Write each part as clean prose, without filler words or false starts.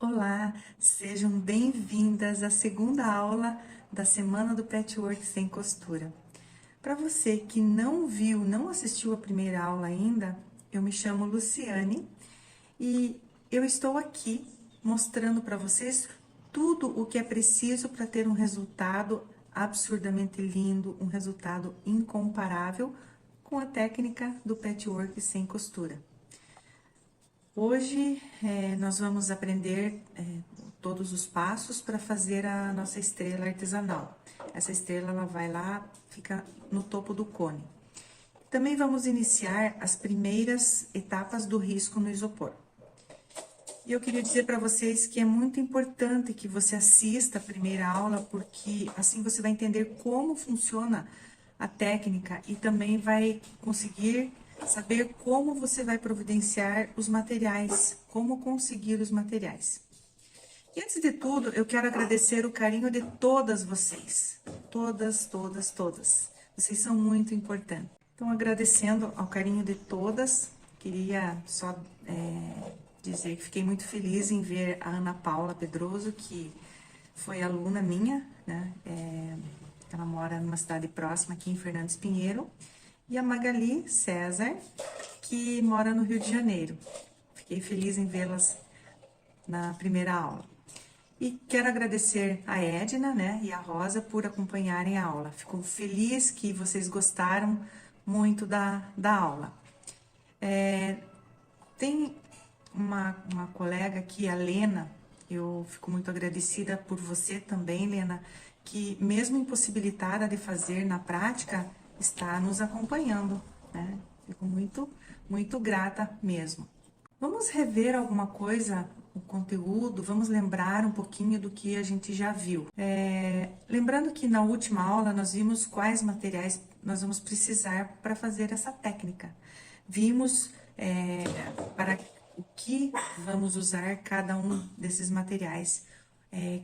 Olá, sejam bem-vindas à segunda aula da Semana do Patchwork Sem Costura. Para você que não viu, não assistiu a primeira aula ainda, eu me chamo Luciane e eu estou aqui mostrando para vocês tudo o que é preciso para ter um resultado absurdamente lindo, um resultado incomparável com a técnica do patchwork sem costura. Hoje nós vamos aprender todos os passos para fazer a nossa estrela artesanal. Essa estrela ela vai lá, fica no topo do cone. Também vamos iniciar as primeiras etapas do risco no isopor. E eu queria dizer para vocês que é muito importante que você assista a primeira aula, porque assim você vai entender como funciona a técnica e também vai conseguir saber como você vai providenciar os materiais, como conseguir os materiais. E antes de tudo, eu quero agradecer o carinho de todas vocês. Todas, todas, todas. Vocês são muito importantes. Então, agradecendo ao carinho de todas, queria só dizer que fiquei muito feliz em ver a Ana Paula Pedroso, que foi aluna minha, né? Ela mora numa cidade próxima aqui em Fernandes Pinheiro. E a Magali César, que mora no Rio de Janeiro. Fiquei feliz em vê-las na primeira aula. E quero agradecer a Edna, né, e a Rosa por acompanharem a aula. Fico feliz que vocês gostaram muito da aula. Tem uma colega aqui, a Lena, eu fico muito agradecida por você também, Lena, que mesmo impossibilitada de fazer na prática, está nos acompanhando, né? Fico muito grata mesmo. Vamos rever alguma coisa, o conteúdo, vamos lembrar um pouquinho do que a gente já viu. Lembrando que na última aula nós vimos quais materiais nós vamos precisar para fazer essa técnica. Vimos para o que vamos usar cada um desses materiais,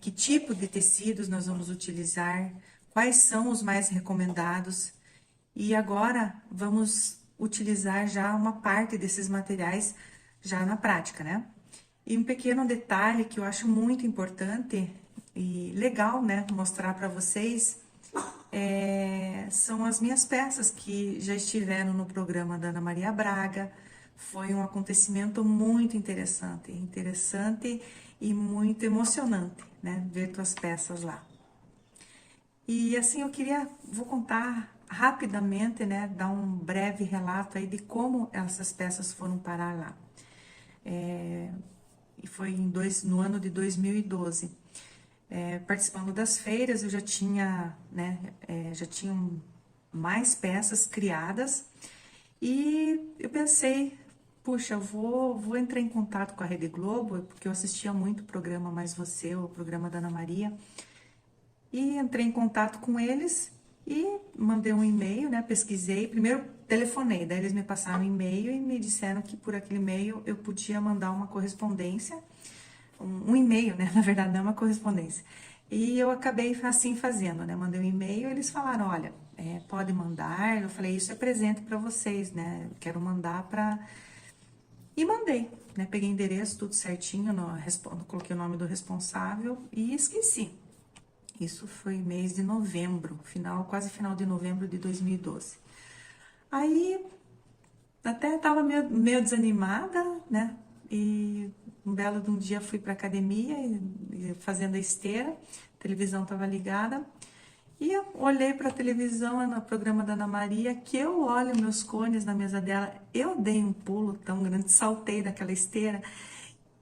que tipo de tecidos nós vamos utilizar, quais são os mais recomendados. E agora vamos utilizar já uma parte desses materiais já na prática, né? E um pequeno detalhe que eu acho muito importante e legal, né, mostrar para vocês, são as minhas peças que já estiveram no programa da Ana Maria Braga. Foi um acontecimento muito interessante e muito emocionante, né, ver tuas peças lá. E assim, vou contar rapidamente, né, dar um breve relato aí de como essas peças foram parar lá. E foi no ano de 2012. Participando das feiras, eu já tinha, né, já tinham mais peças criadas e eu pensei, puxa, eu vou entrar em contato com a Rede Globo, porque eu assistia muito o programa Mais Você, o programa da Ana Maria, e entrei em contato com eles e mandei um e-mail, né? Pesquisei, primeiro telefonei, daí eles me passaram um e-mail e me disseram que por aquele e-mail eu podia mandar uma correspondência, um e-mail, né? Na verdade, não é uma correspondência. E eu acabei assim fazendo, né? Mandei um e-mail e eles falaram, olha, pode mandar. Eu falei, isso é presente para vocês, né? Eu quero mandar para... E mandei, né? Peguei endereço, tudo certinho, coloquei o nome do responsável e esqueci. Isso foi mês de novembro, quase final de novembro de 2012. Aí, até estava meio desanimada, né? E um belo de um dia fui para academia, fazendo a esteira, a televisão estava ligada. E eu olhei para a televisão, no programa da Ana Maria, que eu olho meus cones na mesa dela. Eu dei um pulo tão grande, saltei daquela esteira.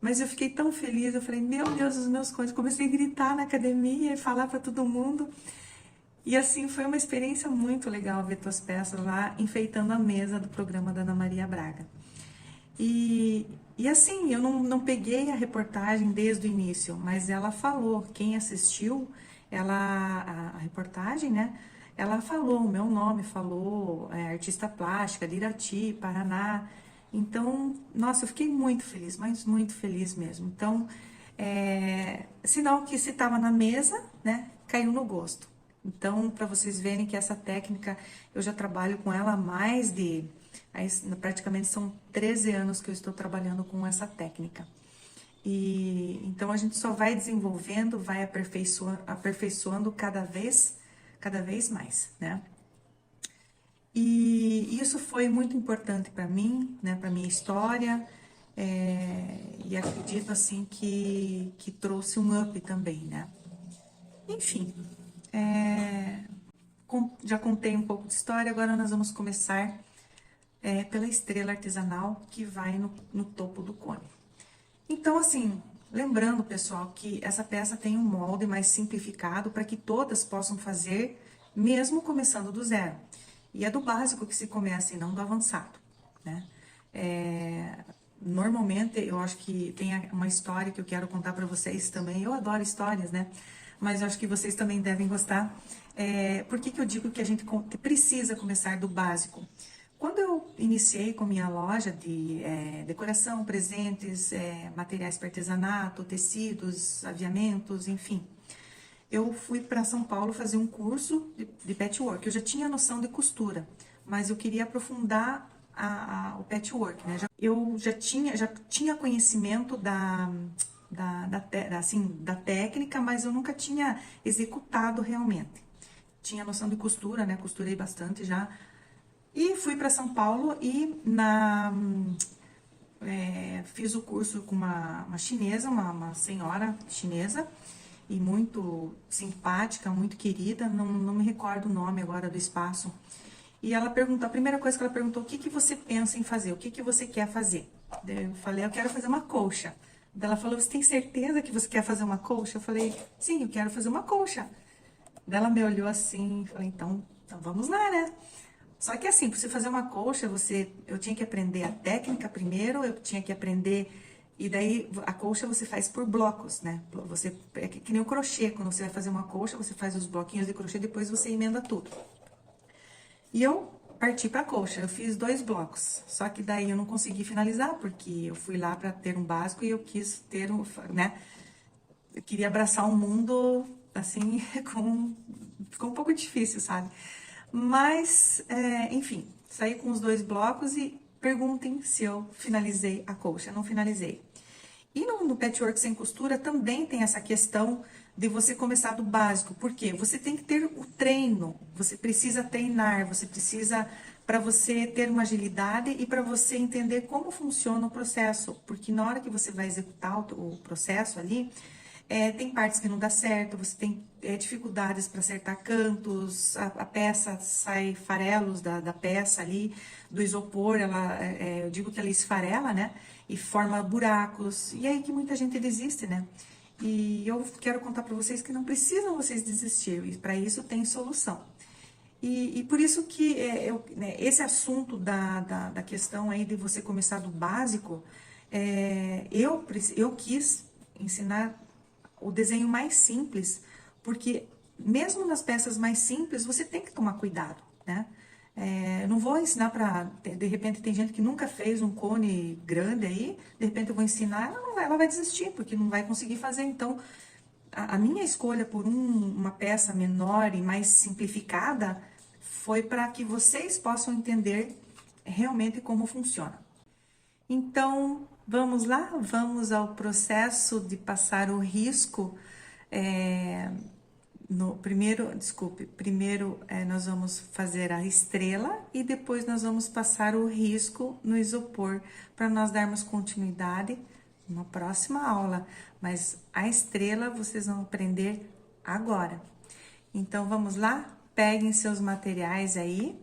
Mas eu fiquei tão feliz, eu falei, meu Deus, os meus cones. Comecei a gritar na academia e falar para todo mundo. E assim, foi uma experiência muito legal ver tuas peças lá, enfeitando a mesa do programa da Ana Maria Braga. E assim, eu não peguei a reportagem desde o início, mas ela falou, quem assistiu, a reportagem, né? Ela falou o meu nome, falou artista plástica de Irati, Paraná. Então, nossa, eu fiquei muito feliz, mas muito feliz mesmo. Então, sinal que se estava na mesa, né, caiu no gosto. Então, para vocês verem que essa técnica, eu já trabalho com ela há mais praticamente são 13 anos que eu estou trabalhando com essa técnica. E então a gente só vai desenvolvendo, vai aperfeiçoando cada vez mais, né? E isso foi muito importante para mim, né, para minha história, e acredito assim que trouxe um up também, né? Enfim, já contei um pouco de história, agora nós vamos começar pela estrela artesanal que vai no topo do cone. Então, assim, lembrando, pessoal, que essa peça tem um molde mais simplificado para que todas possam fazer, mesmo começando do zero. E é do básico que se começa e não do avançado, né? Normalmente, eu acho que tem uma história que eu quero contar para vocês também. Eu adoro histórias, né? Mas eu acho que vocês também devem gostar. Por que que eu digo que a gente precisa começar do básico? Quando eu iniciei com minha loja de decoração, presentes, materiais para artesanato, tecidos, aviamentos, enfim, eu fui para São Paulo fazer um curso de patchwork. Eu já tinha noção de costura, mas eu queria aprofundar o patchwork, né? Eu já tinha conhecimento da técnica, mas eu nunca tinha executado realmente. Tinha noção de costura, né? Costurei bastante já. E fui para São Paulo e fiz o curso com uma chinesa, uma senhora chinesa, e muito simpática, muito querida, não me recordo o nome agora do espaço. E ela perguntou, a primeira coisa que ela perguntou, o que que você pensa em fazer? O que que você quer fazer? Daí eu falei, eu quero fazer uma colcha. Daí ela falou, você tem certeza que você quer fazer uma colcha? Eu falei, sim, eu quero fazer uma colcha. Daí ela me olhou assim, e falei, então vamos lá, né? Só que assim, para você fazer uma colcha, eu tinha que aprender a técnica primeiro, eu tinha que aprender, e daí a colcha você faz por blocos, né? Você, é que nem o crochê, quando você vai fazer uma colcha, você faz os bloquinhos de crochê, depois você emenda tudo. E eu parti para a colcha, eu fiz 2 blocos, só que daí eu não consegui finalizar, porque eu fui lá para ter um básico e eu quis ter né? Eu queria abraçar um mundo, assim, ficou um pouco difícil, sabe? Mas, enfim, saí com os 2 blocos e perguntem se eu finalizei a colcha. Não finalizei. E no patchwork sem costura também tem essa questão de você começar do básico. Por quê? Você tem que ter o treino, você precisa treinar, você precisa, para você ter uma agilidade e para você entender como funciona o processo. Porque na hora que você vai executar o processo ali, tem partes que não dá certo, você tem dificuldades para acertar cantos, a peça sai farelos da peça ali, do isopor, eu digo que ela esfarela, né? E forma buracos, e é aí que muita gente desiste, né? E eu quero contar para vocês que não precisam vocês desistir, e para isso tem solução. E por isso que né, esse assunto da questão aí de você começar do básico, eu quis ensinar o desenho mais simples, porque mesmo nas peças mais simples, você tem que tomar cuidado, né? Eu não vou ensinar para, de repente tem gente que nunca fez um cone grande aí, de repente eu vou ensinar, ela vai desistir, porque não vai conseguir fazer. Então, a minha escolha por uma peça menor e mais simplificada foi para que vocês possam entender realmente como funciona. Então, vamos lá? Vamos ao processo de passar o risco. Primeiro nós vamos fazer a estrela e depois nós vamos passar o risco no isopor para nós darmos continuidade numa próxima aula. Mas a estrela vocês vão aprender agora. Então, vamos lá? Peguem seus materiais aí.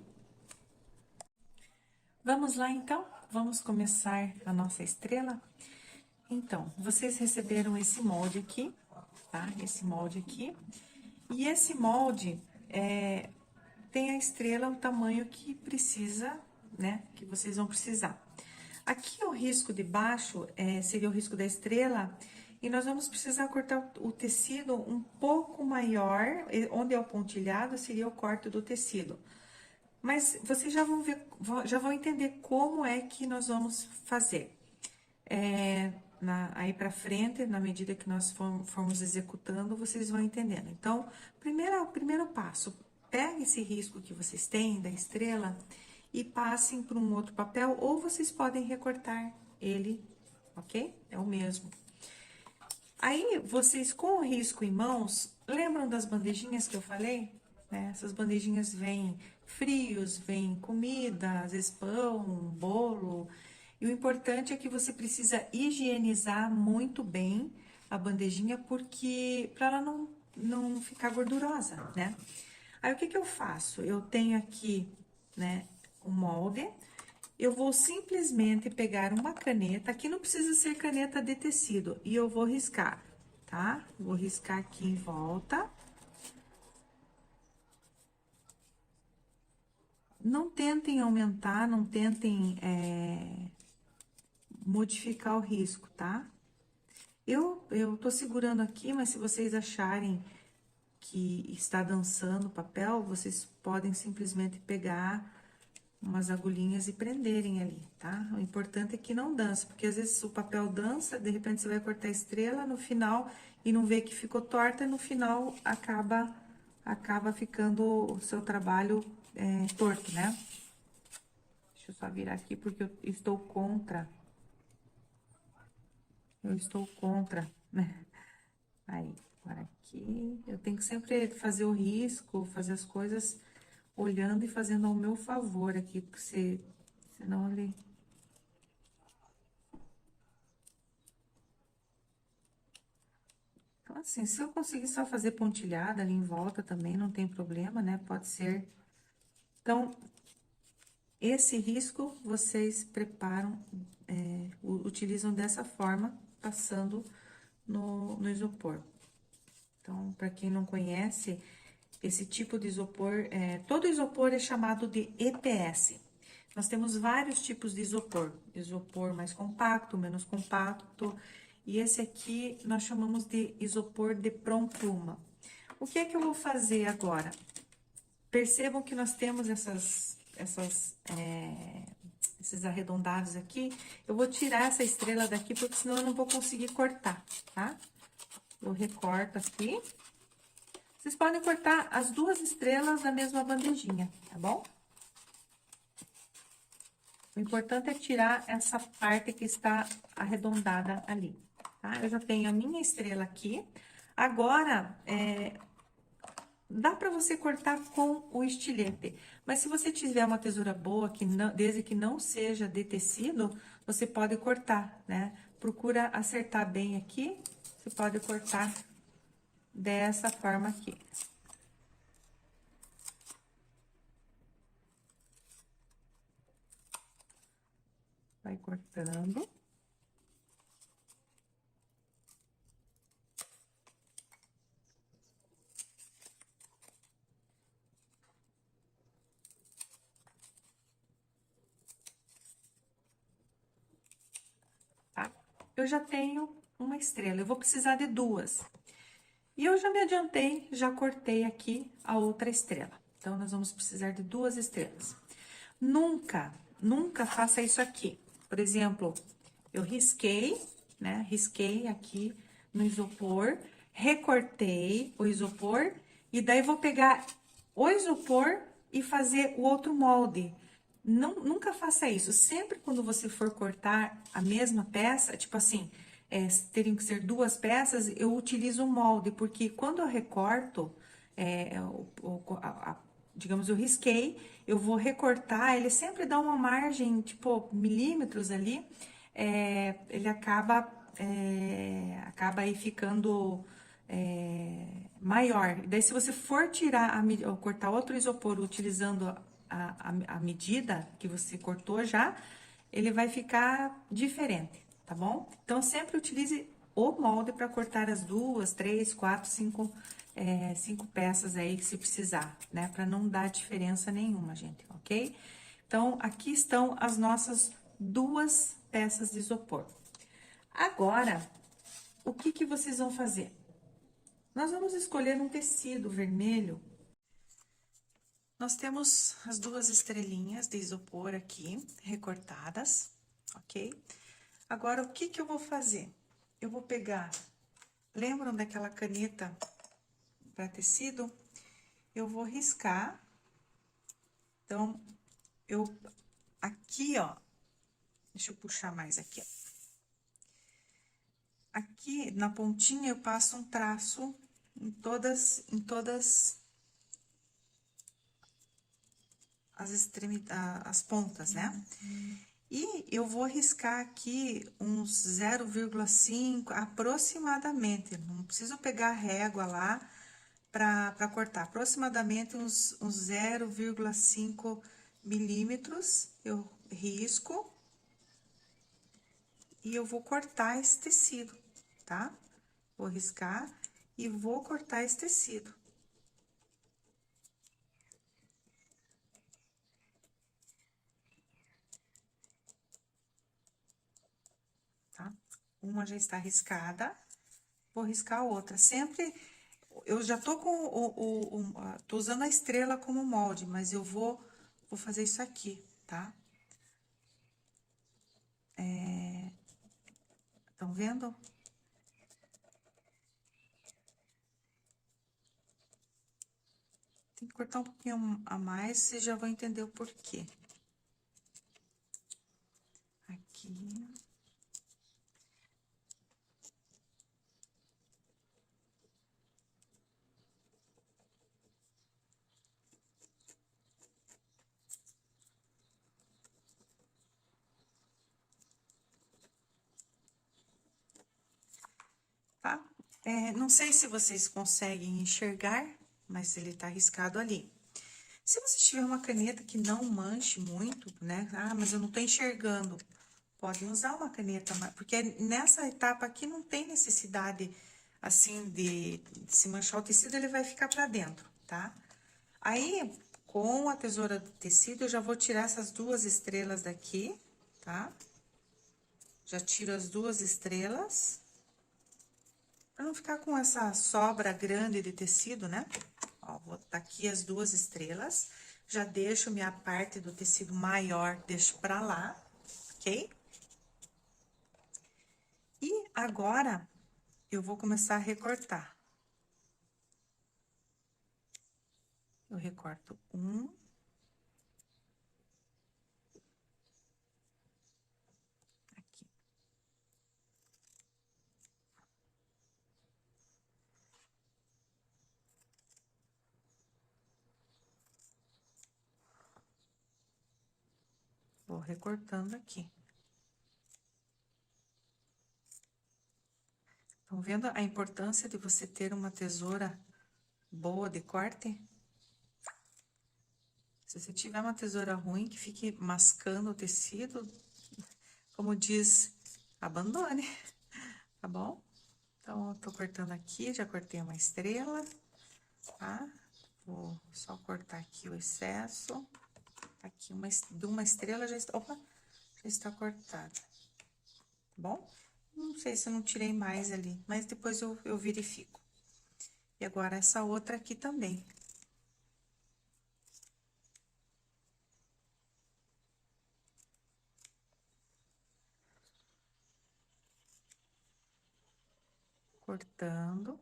Vamos lá, então? Vamos começar a nossa estrela? Então, vocês receberam esse molde aqui, tá? Esse molde aqui. E esse molde tem a estrela, o tamanho que precisa, né? Que vocês vão precisar. Aqui o risco de baixo seria o risco da estrela. E nós vamos precisar cortar o tecido um pouco maior, onde é o pontilhado seria o corte do tecido. Mas vocês já vão ver, já vão entender como é que nós vamos fazer. Aí pra frente, na medida que nós formos executando, vocês vão entendendo. Então, primeiro passo, pegue esse risco que vocês têm da estrela e passem para um outro papel, ou vocês podem recortar ele, ok? É o mesmo. Aí, vocês com o risco em mãos, lembram das bandejinhas que eu falei? Né? Essas bandejinhas vêm frios, vem comida, às vezes pão, bolo. E o importante é que você precisa higienizar muito bem a bandejinha, porque para ela não ficar gordurosa, né? Aí, o que que eu faço? Eu tenho aqui, né, o molde. Eu vou simplesmente pegar uma caneta, aqui não precisa ser caneta de tecido, e eu vou riscar, tá? Vou riscar aqui em volta. Não tentem aumentar, não tentem modificar o risco, tá? Eu tô segurando aqui, mas se vocês acharem que está dançando o papel, vocês podem simplesmente pegar umas agulhinhas e prenderem ali, tá? O importante é que não dance, porque às vezes o papel dança, de repente você vai cortar a estrela no final e não vê que ficou torta, e no final acaba ficando o seu trabalho torto, né? Deixa eu só virar aqui porque eu estou contra. Eu estou contra, né? Aí, agora aqui, eu tenho que sempre fazer o risco, fazer as coisas olhando e fazendo ao meu favor aqui, porque senão ele... Então, assim, se eu conseguir só fazer pontilhada ali em volta também, não tem problema, né? Pode ser. Então, esse risco vocês preparam, utilizam dessa forma, passando no isopor. Então, para quem não conhece, esse tipo de isopor, todo isopor é chamado de EPS. Nós temos vários tipos de isopor. Isopor mais compacto, menos compacto. E esse aqui nós chamamos de isopor de pronto-uma. O que é que eu vou fazer agora? Percebam que nós temos esses arredondados aqui. Eu vou tirar essa estrela daqui, porque senão eu não vou conseguir cortar, tá? Eu recorto aqui. Vocês podem cortar as duas estrelas da mesma bandejinha, tá bom? O importante é tirar essa parte que está arredondada ali, tá? Eu já tenho a minha estrela aqui. Agora, dá para você cortar com o estilete, mas se você tiver uma tesoura boa, desde que não seja de tecido, você pode cortar, né? Procura acertar bem aqui, você pode cortar dessa forma aqui. Vai cortando. Tá? Eu já tenho uma estrela, eu vou precisar de duas. E eu já me adiantei, já cortei aqui a outra estrela. Então, nós vamos precisar de duas estrelas. Nunca faça isso aqui. Por exemplo, eu risquei, né? Risquei aqui no isopor, recortei o isopor e daí vou pegar o isopor e fazer o outro molde. Nunca faça isso. Sempre quando você for cortar a mesma peça, tipo assim, teriam que ser duas peças, eu utilizo um molde, porque quando eu recorto, digamos, eu risquei, eu vou recortar, ele sempre dá uma margem, tipo, milímetros ali, ele acaba aí ficando maior. Daí, se você for tirar, ou cortar outro isopor utilizando a medida que você cortou já, ele vai ficar diferente, tá bom? Então, sempre utilize o molde para cortar as duas, três, quatro, cinco peças aí que se precisar, né? Para não dar diferença nenhuma, gente, ok? Então, aqui estão as nossas duas peças de isopor. Agora, o que que vocês vão fazer? Nós vamos escolher um tecido vermelho. Nós temos as duas estrelinhas de isopor aqui, recortadas, ok? Agora, o que que eu vou fazer? Eu vou pegar, lembram daquela caneta para tecido? Eu vou riscar. Então, aqui, ó, deixa eu puxar mais aqui, ó. Aqui na pontinha eu passo um traço em todas as extremidades, as pontas, né? E eu vou riscar aqui uns 0,5 aproximadamente, não preciso pegar a régua lá para cortar, aproximadamente uns 0,5 milímetros, eu risco e eu vou cortar esse tecido, tá? Vou riscar e vou cortar esse tecido. Tá? Uma já está riscada, vou riscar a outra. Sempre, eu já tô com tô usando a estrela como molde, mas eu vou fazer isso aqui, tá? Estão vendo? Tem que cortar um pouquinho a mais, vocês já vão entender o porquê. Aqui. Tá? Não sei se vocês conseguem enxergar, mas ele tá riscado ali. Se você tiver uma caneta que não manche muito, né? Ah, mas eu não tô enxergando. Pode usar uma caneta, porque nessa etapa aqui não tem necessidade, assim, de se manchar o tecido, ele vai ficar pra dentro, tá? Aí, com a tesoura do tecido, eu já vou tirar essas duas estrelas daqui, tá? Já tiro as duas estrelas. Pra não ficar com essa sobra grande de tecido, né? Ó, vou botar aqui as duas estrelas. Já deixo minha parte do tecido maior, deixo pra lá, ok? E agora, eu vou começar a recortar. Eu recorto um. Aqui. Vou recortando aqui. Estão vendo a importância de você ter uma tesoura boa de corte? Se você tiver uma tesoura ruim que fique mascando o tecido, como diz, abandone, tá bom? Então, eu tô cortando aqui, já cortei uma estrela, tá? Vou só cortar aqui o excesso. Aqui, de uma estrela já está, opa, já está cortada, tá bom? Não sei se eu não tirei mais ali, mas depois eu verifico. E agora, essa outra aqui também. Cortando.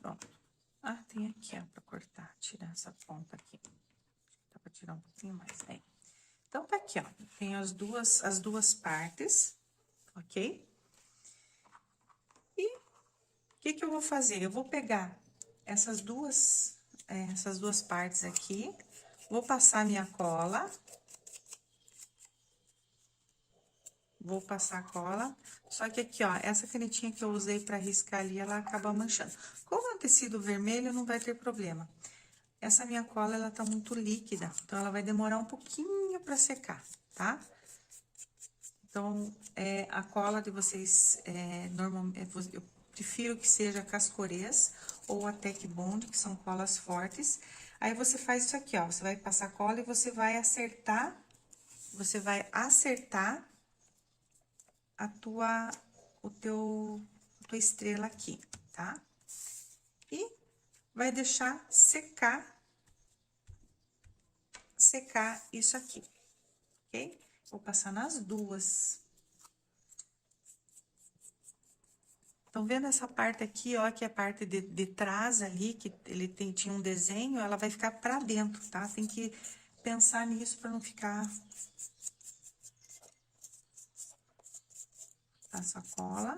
Pronto. Ah, tem aqui, ó, pra cortar, tirar essa ponta aqui. Dá pra tirar um pouquinho mais, aí. Então, tá aqui, ó, tem as duas partes, ok? E o que eu vou fazer? Eu vou pegar essas duas partes aqui, vou passar minha cola. Vou passar a cola, só que aqui, ó, essa canetinha que eu usei pra riscar ali, ela acaba manchando. Como é um tecido vermelho, não vai ter problema. Essa minha cola, ela tá muito líquida, então ela vai demorar um pouquinho pra secar, tá? Então, a cola de vocês, normalmente, eu prefiro que seja Cascorês ou a Tec Bond, que são colas fortes. Aí, você faz isso aqui, ó, você vai passar cola e você vai acertar a tua estrela aqui, tá? E vai deixar secar secar isso aqui, ok? Vou passar nas duas. Estão vendo essa parte aqui, ó, que é a parte de trás ali, que ele tinha um desenho, ela vai ficar pra dentro, tá? Tem que pensar nisso pra não ficar... Passo a cola.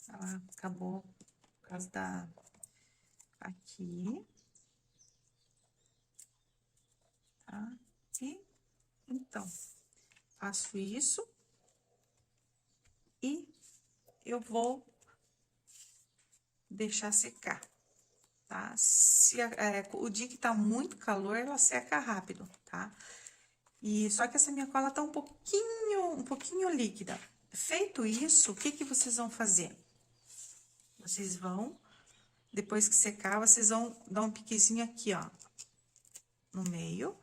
Ela acabou por causa da... Aqui. Tá? E, então, faço isso. E eu vou deixar secar, tá? Se, o dia que tá muito calor, ela seca rápido, tá? E só que essa minha cola tá um pouquinho líquida. Feito isso, o que que vocês vão fazer? Vocês vão, depois que secar, vocês vão dar um piquezinho aqui, ó, no meio.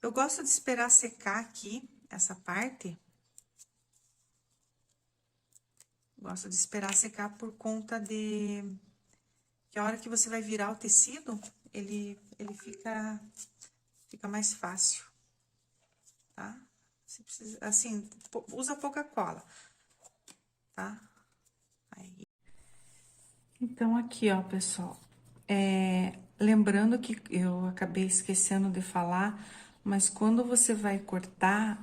Eu gosto de esperar secar aqui, essa parte. Gosto de esperar secar por conta de... que a hora que você vai virar o tecido, ele fica mais fácil, tá? Você precisa, assim, usa pouca cola, tá? Aí. Então, aqui, ó, pessoal, lembrando que eu acabei esquecendo de falar, mas quando você vai cortar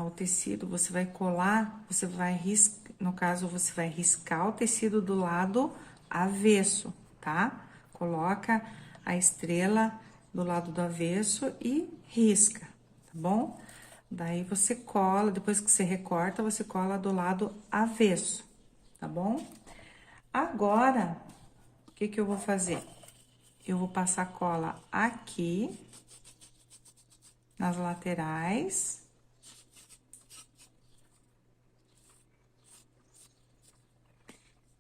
o tecido, você vai colar, você vai riscar, no caso, você vai riscar o tecido do lado avesso, tá? Coloca a estrela do lado do avesso e risca, tá bom? Daí você cola, depois que você recorta, você cola do lado avesso, tá bom? Agora, o que que eu vou fazer? Eu vou passar cola aqui, nas laterais.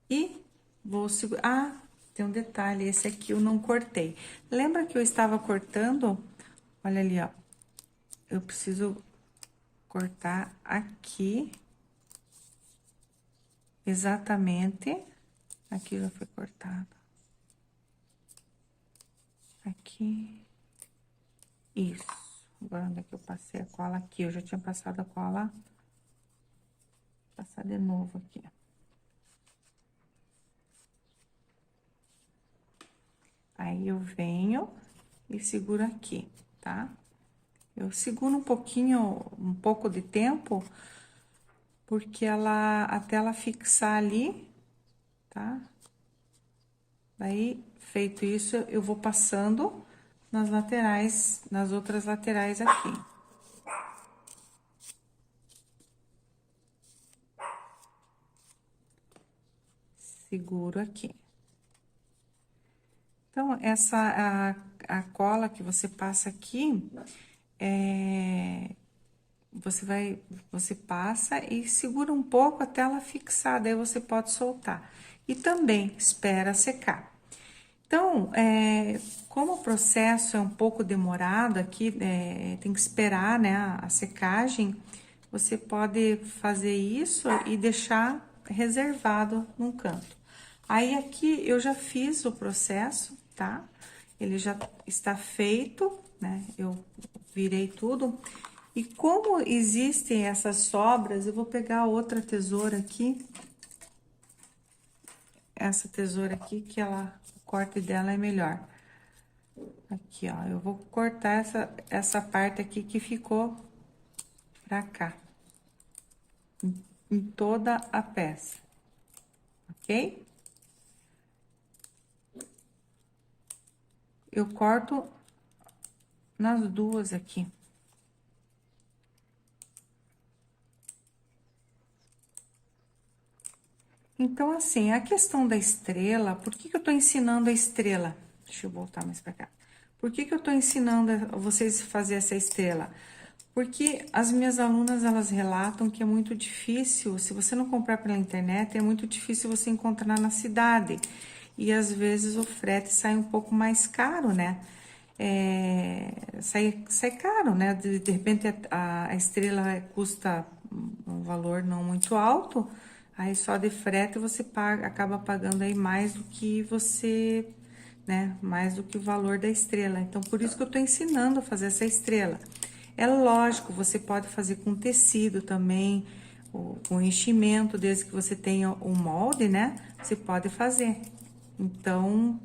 E vou segurar... Ah, tem um detalhe, esse aqui eu não cortei. Lembra que eu estava cortando? Olha ali, ó. Eu preciso cortar aqui. Exatamente. Aqui já foi cortado. Aqui. Isso. Agora, onde é que eu passei a cola? Aqui, eu já tinha passado a cola. Vou passar de novo aqui, ó. Aí, eu venho e seguro aqui, tá? Eu seguro um pouco de tempo, porque até ela fixar ali, tá? Daí, feito isso, eu vou passando nas laterais, nas outras laterais aqui. Seguro aqui. Então, a cola que você passa aqui, você passa e segura um pouco até ela fixar, daí você pode soltar. E também espera secar. Então, como o processo é um pouco demorado aqui, tem que esperar, né, a secagem, você pode fazer isso e deixar reservado num canto. Aí, aqui, eu já fiz o processo, tá? Ele já está feito, né? Eu virei tudo. E como existem essas sobras, eu vou pegar outra tesoura aqui. Essa tesoura aqui, que o corte dela é melhor. Aqui, ó, eu vou cortar essa parte aqui que ficou pra cá. Em toda a peça, ok? Eu corto nas duas aqui. Então, assim, a questão da estrela, por que que eu tô ensinando a estrela? Deixa eu voltar mais pra cá. Por que que eu tô ensinando a vocês a fazer essa estrela? Porque as minhas alunas, elas relatam que é muito difícil, se você não comprar pela internet, é muito difícil você encontrar na cidade. E às vezes o frete sai um pouco mais caro, né? Sai caro, né? De repente a estrela custa um valor não muito alto, aí só de frete você acaba pagando aí mais do que você né? Mais do que o valor da estrela. Então, por isso que eu tô ensinando a fazer essa estrela. É lógico, você pode fazer com tecido também, com enchimento, desde que você tenha o molde, né? Você pode fazer. Então,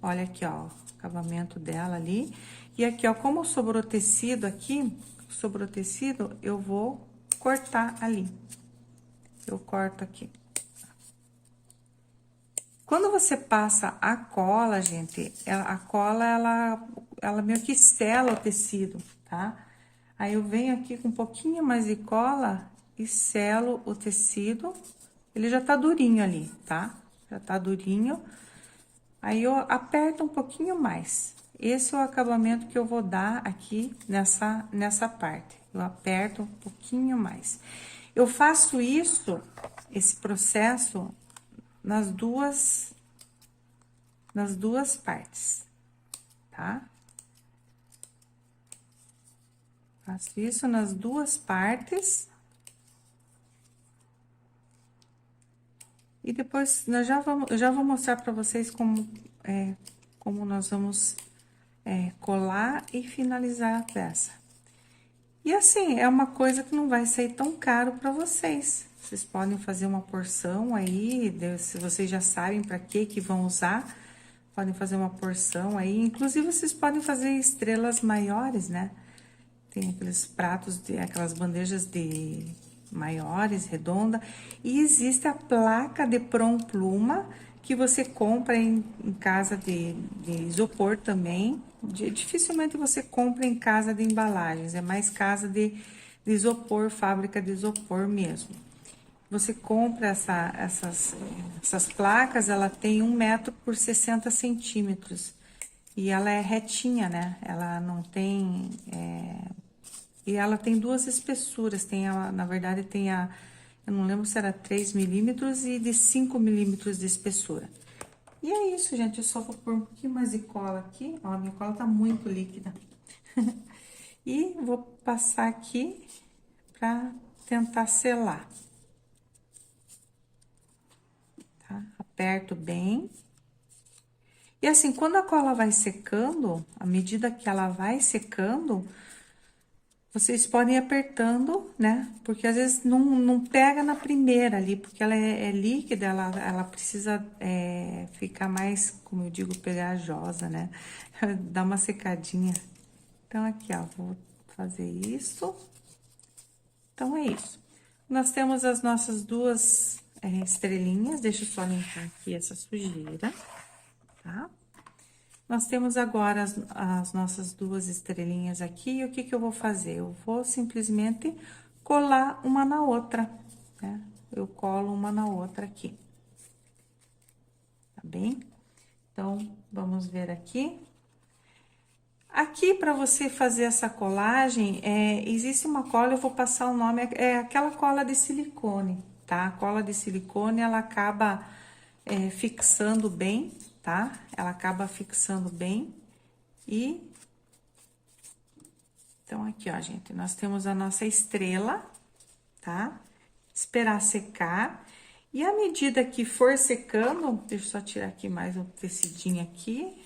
olha aqui, ó, o acabamento dela ali. E aqui, ó, como sobrou tecido aqui, sobrou tecido, eu vou cortar ali. Eu corto aqui. Quando você passa a cola, gente, a cola, ela meio que sela o tecido, tá? Aí eu venho aqui com um pouquinho mais de cola e selo o tecido. Ele já tá durinho ali, tá? Já tá durinho. Aí eu aperto um pouquinho mais. Esse é o acabamento que eu vou dar aqui nessa parte. Eu aperto um pouquinho mais. Eu faço isso, esse processo, nas duas partes, tá? Faço isso nas duas partes. E depois eu já vou mostrar para vocês como nós vamos colar e finalizar a peça. E assim, é uma coisa que não vai sair tão caro para vocês. Vocês podem fazer uma porção aí, se vocês já sabem para que vão usar, podem fazer uma porção aí. Inclusive, vocês podem fazer estrelas maiores, né? Tem aqueles pratos, aquelas bandejas de maiores, redonda. E existe a placa de Prom-Pluma, que você compra em casa de isopor também. Dificilmente você compra em casa de embalagens, é mais casa de isopor, fábrica de isopor mesmo. Você compra essas placas, ela tem 1 metro por 60 centímetros. E ela é retinha, né? Ela não tem... E ela tem duas espessuras, na verdade eu não lembro se era 3 milímetros e de 5 milímetros de espessura. E é isso, gente, eu só vou pôr um pouquinho mais de cola aqui, ó, a minha cola tá muito líquida. E vou passar aqui pra tentar selar. Tá? Aperto bem. E assim, quando a cola vai secando, à medida que ela vai secando, vocês podem ir apertando, né? Porque às vezes não pega na primeira ali, porque ela é líquida, ela precisa ficar mais, como eu digo, pegajosa, né? Dá uma secadinha. Então, aqui, ó, vou fazer isso. Então, é isso. Nós temos as nossas duas estrelinhas, deixa eu só limpar aqui essa sujeira, tá? Nós temos agora as nossas duas estrelinhas aqui, e o que que eu vou fazer? Eu vou simplesmente colar uma na outra, né? Eu colo uma na outra aqui. Tá bem? Então, vamos ver aqui. Aqui, para você fazer essa colagem, existe uma cola, eu vou passar o nome, é aquela cola de silicone, tá? A cola de silicone, ela acaba fixando bem, tá? Ela acaba fixando bem e... Então, aqui, ó, gente, nós temos a nossa estrela, tá? Esperar secar. E à medida que for secando, deixa eu só tirar aqui mais um tecidinho aqui.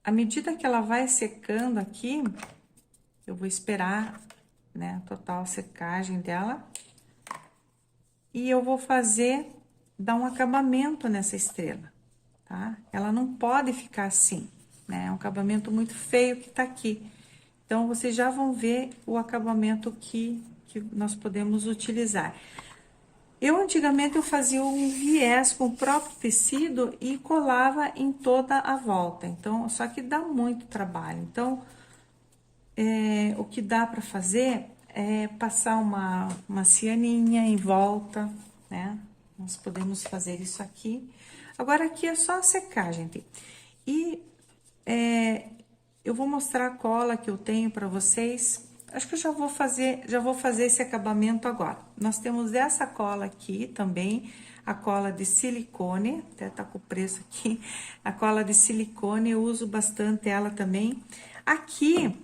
À medida que ela vai secando aqui, eu vou esperar, né, a total secagem dela. E eu vou dar um acabamento nessa estrela, tá? Ela não pode ficar assim, né? É um acabamento muito feio que tá aqui. Então, vocês já vão ver o acabamento que nós podemos utilizar. Antigamente, eu fazia um viés com o próprio tecido e colava em toda a volta. Então, só que dá muito trabalho. Então, o que dá para fazer é passar uma cianinha em volta, né? Nós podemos fazer isso aqui. Agora, aqui é só secar, gente. E eu vou mostrar a cola que eu tenho para vocês. Acho que eu já vou fazer esse acabamento agora. Nós temos essa cola aqui também, a cola de silicone, até tá com o preço aqui. A cola de silicone, eu uso bastante ela também. Aqui,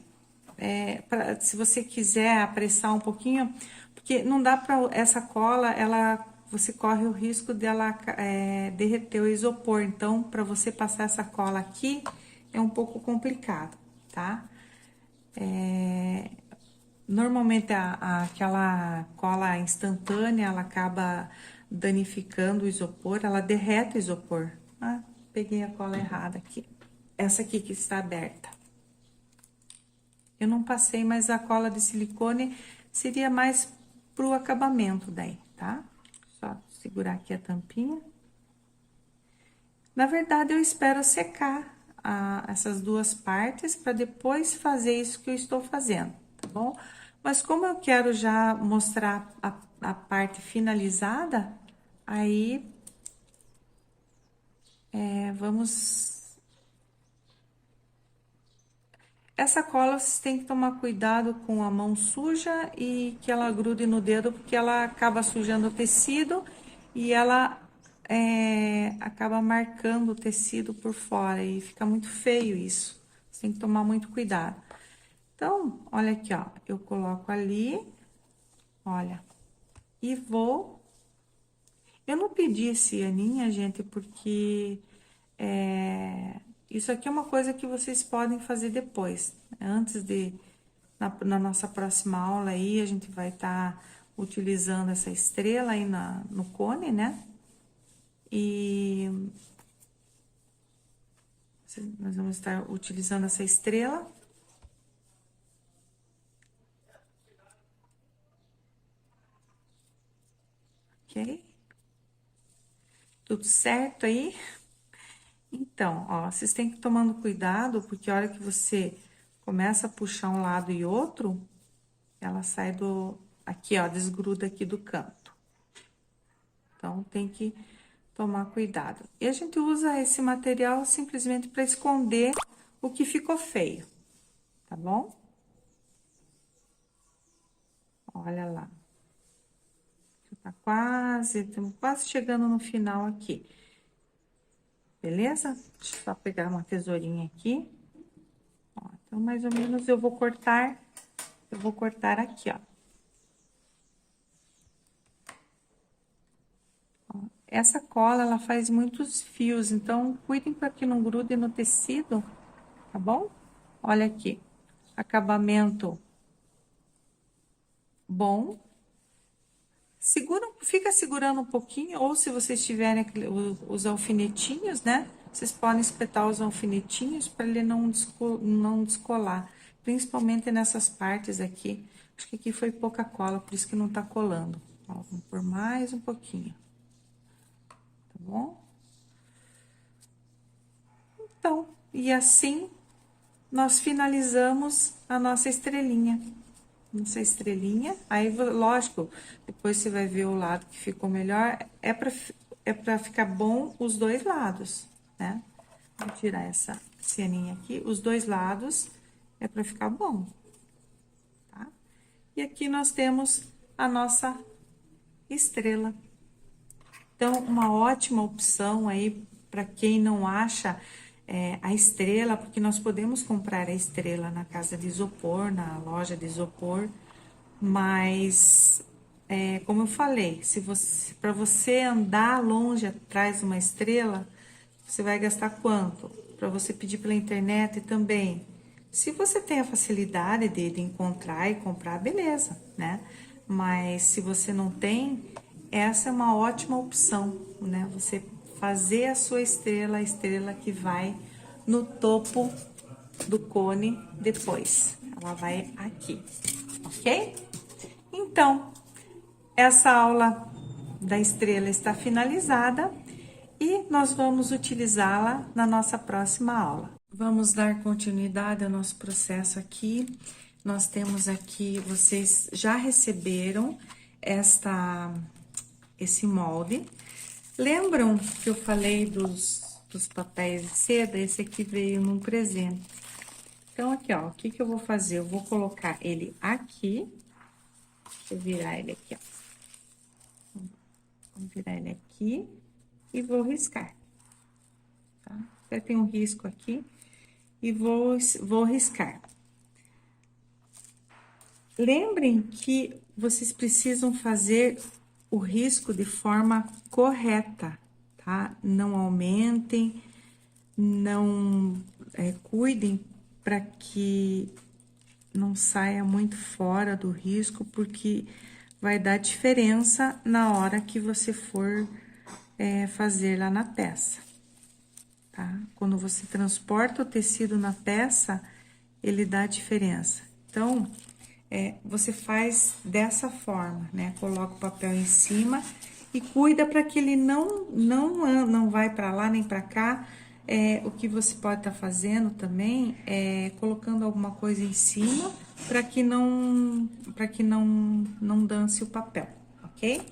se você quiser apressar um pouquinho, porque não dá para essa cola, ela você corre o risco dela derreter o isopor. Então, para você passar essa cola aqui, é um pouco complicado, tá? Normalmente, aquela cola instantânea, ela acaba danificando o isopor, ela derrete o isopor. Ah, peguei a cola errada aqui. Essa aqui que está aberta. Eu não passei, mas a cola de silicone seria mais pro acabamento daí, tá? Só segurar aqui a tampinha. Na verdade, eu espero secar essas duas partes para depois fazer isso que eu estou fazendo, tá bom? Mas como eu quero já mostrar a parte finalizada, aí vamos. Essa cola você tem que tomar cuidado com a mão suja e que ela grude no dedo, porque ela acaba sujando o tecido e ela acaba marcando o tecido por fora e fica muito feio isso. Você tem que tomar muito cuidado. Então, olha aqui, ó, eu coloco ali, olha, e vou. Eu não pedi esse aninha, gente, porque isso aqui é uma coisa que vocês podem fazer depois, né? Antes de, na nossa próxima aula aí, a gente vai estar utilizando essa estrela aí no cone, né? E nós vamos estar utilizando essa estrela. Ok? Tudo certo aí? Então, ó, vocês têm que ir tomando cuidado, porque a hora que você começa a puxar um lado e outro, ela sai aqui, ó, desgruda aqui do canto. Então, tem que tomar cuidado. E a gente usa esse material simplesmente para esconder o que ficou feio, tá bom? Olha lá. Já tá quase, estamos quase chegando no final aqui. Beleza? Deixa eu só pegar uma tesourinha aqui. Ó, então, mais ou menos, eu vou cortar aqui, ó. Essa cola, ela faz muitos fios, então, cuidem para que não grude no tecido, tá bom? Olha aqui, acabamento bom. Fica segurando um pouquinho, ou se vocês tiverem os alfinetinhos, né? Vocês podem espetar os alfinetinhos para ele não descolar, principalmente nessas partes aqui. Acho que aqui foi pouca cola, por isso que não tá colando. Ó, vamos por mais um pouquinho, tá bom? Então, e assim nós finalizamos a nossa estrelinha. Nossa estrelinha. Aí, lógico, depois você vai ver o lado que ficou melhor. É pra ficar bom os dois lados, né? Vou tirar essa ceninha aqui. Os dois lados é pra ficar bom, tá? E aqui nós temos a nossa estrela. Então, uma ótima opção aí para quem não acha a estrela, porque nós podemos comprar a estrela na casa de isopor, na loja de isopor, mas como eu falei, se você, para você andar longe atrás de uma estrela, você vai gastar quanto? Para você pedir pela internet também. Se você tem a facilidade de encontrar e comprar, beleza, né? Mas se você não tem, essa é uma ótima opção, né? Você fazer a sua estrela, a estrela que vai no topo do cone depois. Ela vai aqui, ok? Então, essa aula da estrela está finalizada e nós vamos utilizá-la na nossa próxima aula. Vamos dar continuidade ao nosso processo aqui. Nós temos aqui, vocês já receberam esse molde. Lembram que eu falei dos papéis de seda? Esse aqui veio num presente. Então, aqui, ó, o que que eu vou fazer? Eu vou colocar ele aqui. Deixa eu virar ele aqui, ó. Vou virar ele aqui e vou riscar, tá? Até tem um risco aqui e vou riscar. Lembrem que vocês precisam fazer o risco de forma correta, tá? Não aumentem, não cuidem para que não saia muito fora do risco, porque vai dar diferença na hora que você for fazer lá na peça, tá? Quando você transporta o tecido na peça, ele dá diferença. Então, você faz dessa forma, né? Coloca o papel em cima e cuida para que ele não vai para lá nem para cá. O que você pode estar fazendo também é colocando alguma coisa em cima para que não dance o papel, ok?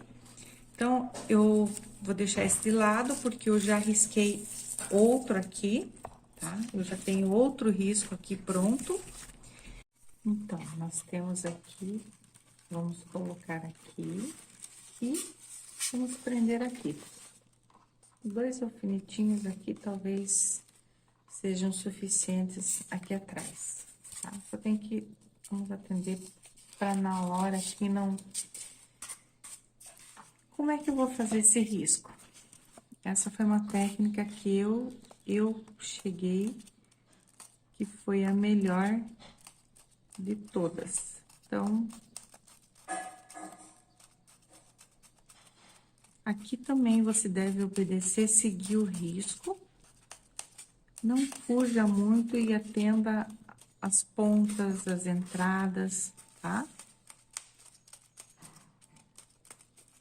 Então, eu vou deixar esse de lado porque eu já risquei outro aqui, tá? Eu já tenho outro risco aqui pronto. Então, nós temos aqui, vamos colocar aqui e vamos prender aqui. 2 alfinetinhos aqui talvez sejam suficientes aqui atrás, tá? Só tem que, vamos atender para na hora que não... Como é que eu vou fazer esse risco? Essa foi uma técnica que eu cheguei, que foi a melhor de todas. Então, aqui também você deve obedecer, seguir o risco. Não fuja muito e atenda as pontas, as entradas, tá?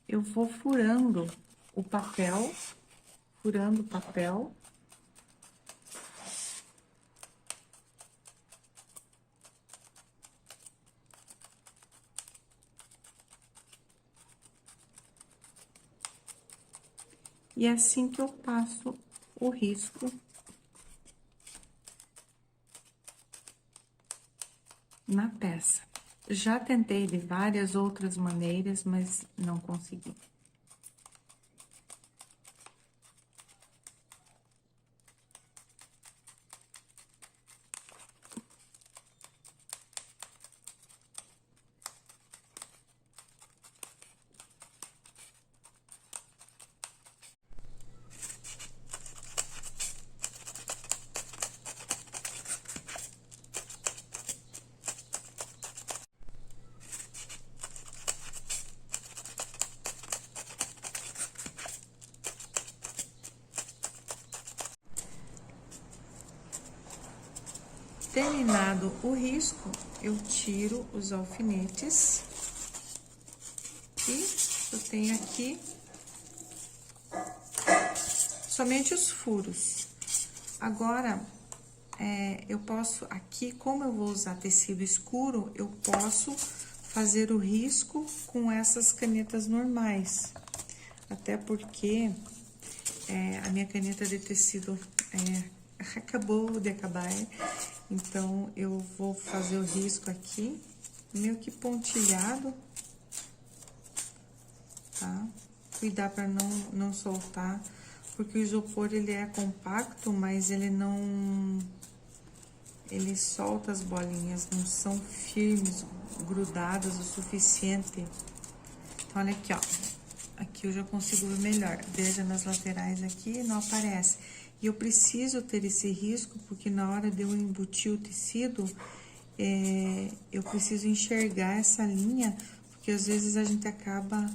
Eu vou furando o papel, furando o papel. E é assim que eu passo o risco na peça. Já tentei de várias outras maneiras, mas não consegui. Terminado o risco, eu tiro os alfinetes e eu tenho aqui somente os furos. Agora, eu posso aqui, como eu vou usar tecido escuro, eu posso fazer o risco com essas canetas normais. Até porque a minha caneta de tecido acabou de acabar, então eu vou fazer o risco aqui, meio que pontilhado, tá? Cuidar para não soltar, porque o isopor ele é compacto, mas ele não... Ele solta as bolinhas, não são firmes, grudadas o suficiente. Então, olha aqui, ó. Aqui eu já consigo ver melhor. Veja nas laterais aqui, não aparece. E eu preciso ter esse risco, porque na hora de eu embutir o tecido, eu preciso enxergar essa linha, porque às vezes a gente acaba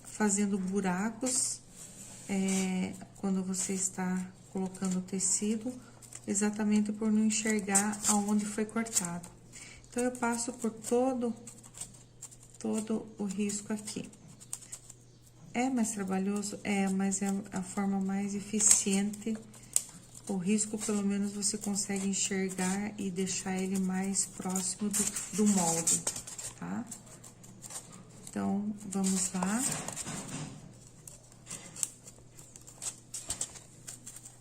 fazendo buracos quando você está colocando o tecido, exatamente por não enxergar aonde foi cortado. Então, eu passo por todo o risco aqui. É mais trabalhoso? Mas é a forma mais eficiente. O risco, pelo menos, você consegue enxergar e deixar ele mais próximo do molde, tá? Então, vamos lá.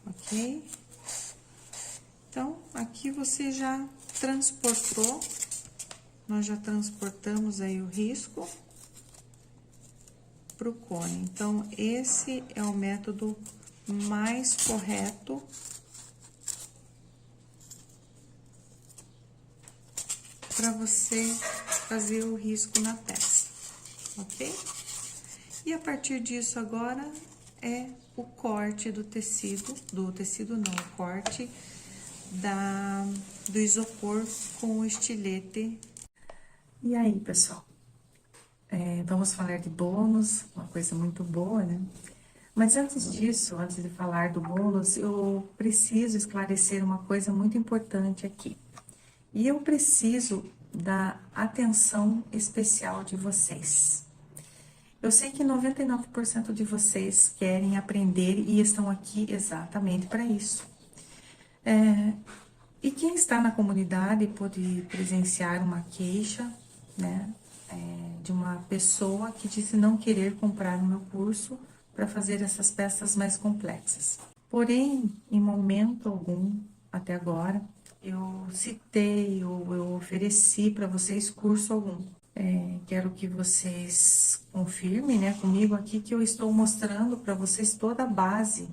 Ok? Então, aqui você já transportou, nós já transportamos aí o risco pro cone. Então, esse é o método mais correto para você fazer o risco na peça, ok? E a partir disso agora é o corte do tecido não, o corte do isopor com o estilete. E aí, pessoal? Vamos falar de bônus, uma coisa muito boa, né? Mas antes disso, antes de falar do bônus, eu preciso esclarecer uma coisa muito importante aqui. E eu preciso da atenção especial de vocês. Eu sei que 99% de vocês querem aprender e estão aqui exatamente para isso. E quem está na comunidade pode presenciar uma queixa, né, de uma pessoa que disse não querer comprar o meu curso para fazer essas peças mais complexas. Porém, em momento algum, até agora, eu citei ou eu ofereci para vocês curso algum. Quero que vocês confirmem, né, comigo aqui que eu estou mostrando para vocês toda a base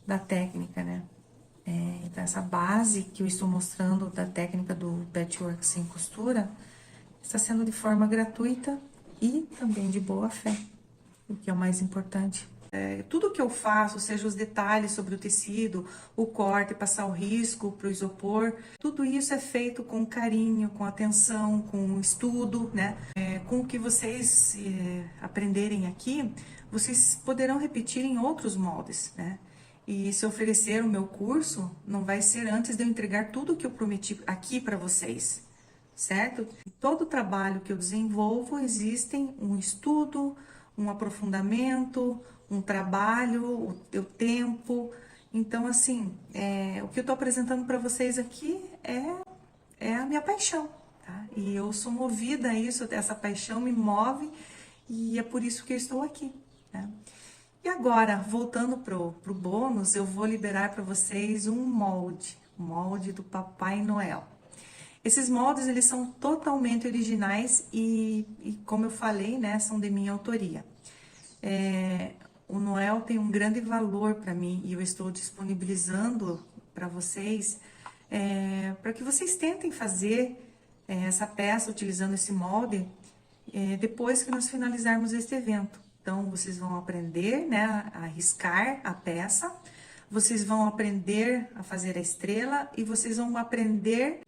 da técnica, né? Então, essa base que eu estou mostrando da técnica do patchwork sem costura está sendo de forma gratuita e também de boa fé, o que é o mais importante. Tudo que eu faço, seja os detalhes sobre o tecido, o corte, passar o risco para o isopor, tudo isso é feito com carinho, com atenção, com estudo, né? Com o que vocês aprenderem aqui, vocês poderão repetir em outros moldes, né? E se oferecer o meu curso, não vai ser antes de eu entregar tudo que eu prometi aqui para vocês, certo? Todo o trabalho que eu desenvolvo, existem um estudo, um aprofundamento, um trabalho, o teu tempo. Então, assim, o que eu tô apresentando para vocês aqui é a minha paixão, tá? E eu sou movida a isso, essa paixão me move e é por isso que eu estou aqui, né? E agora, voltando pro bônus, eu vou liberar para vocês um molde do Papai Noel. Esses moldes, eles são totalmente originais e como eu falei, né, são de minha autoria. O Noel tem um grande valor para mim e eu estou disponibilizando para vocês, para que vocês tentem fazer essa peça utilizando esse molde depois que nós finalizarmos este evento. Então, vocês vão aprender, né, a riscar a peça, vocês vão aprender a fazer a estrela e vocês vão aprender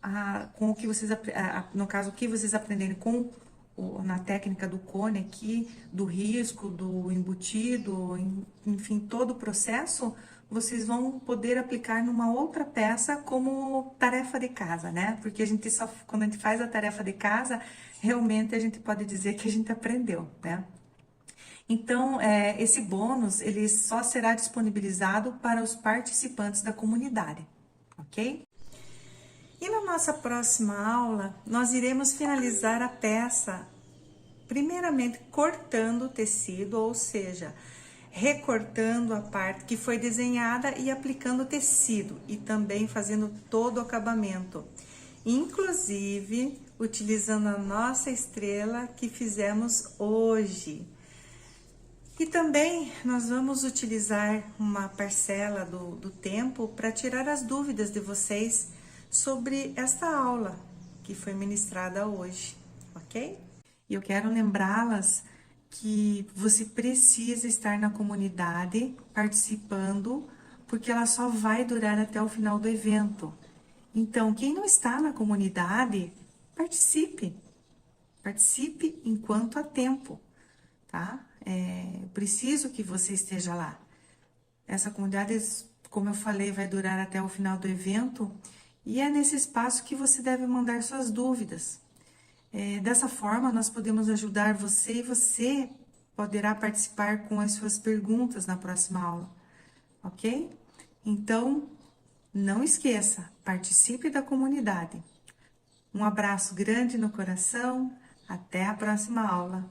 com o que vocês, no caso, o que vocês aprenderem na técnica do cone aqui, do risco, do embutido, enfim, todo o processo, vocês vão poder aplicar numa outra peça como tarefa de casa, né? Porque quando a gente faz a tarefa de casa, realmente a gente pode dizer que a gente aprendeu, né? Então, esse bônus, ele só será disponibilizado para os participantes da comunidade, ok? E na nossa próxima aula, nós iremos finalizar a peça, primeiramente cortando o tecido, ou seja, recortando a parte que foi desenhada e aplicando o tecido, e também fazendo todo o acabamento, inclusive utilizando a nossa estrela que fizemos hoje. E também nós vamos utilizar uma parcela do tempo para tirar as dúvidas de vocês sobre esta aula que foi ministrada hoje, ok? E eu quero lembrá-las que você precisa estar na comunidade participando, porque ela só vai durar até o final do evento. Então, quem não está na comunidade, participe. Participe enquanto há tempo, tá? Preciso que você esteja lá. Essa comunidade, como eu falei, vai durar até o final do evento e é nesse espaço que você deve mandar suas dúvidas. Dessa forma, nós podemos ajudar você e você poderá participar com as suas perguntas na próxima aula, ok? Então, não esqueça, participe da comunidade. Um abraço grande no coração, até a próxima aula.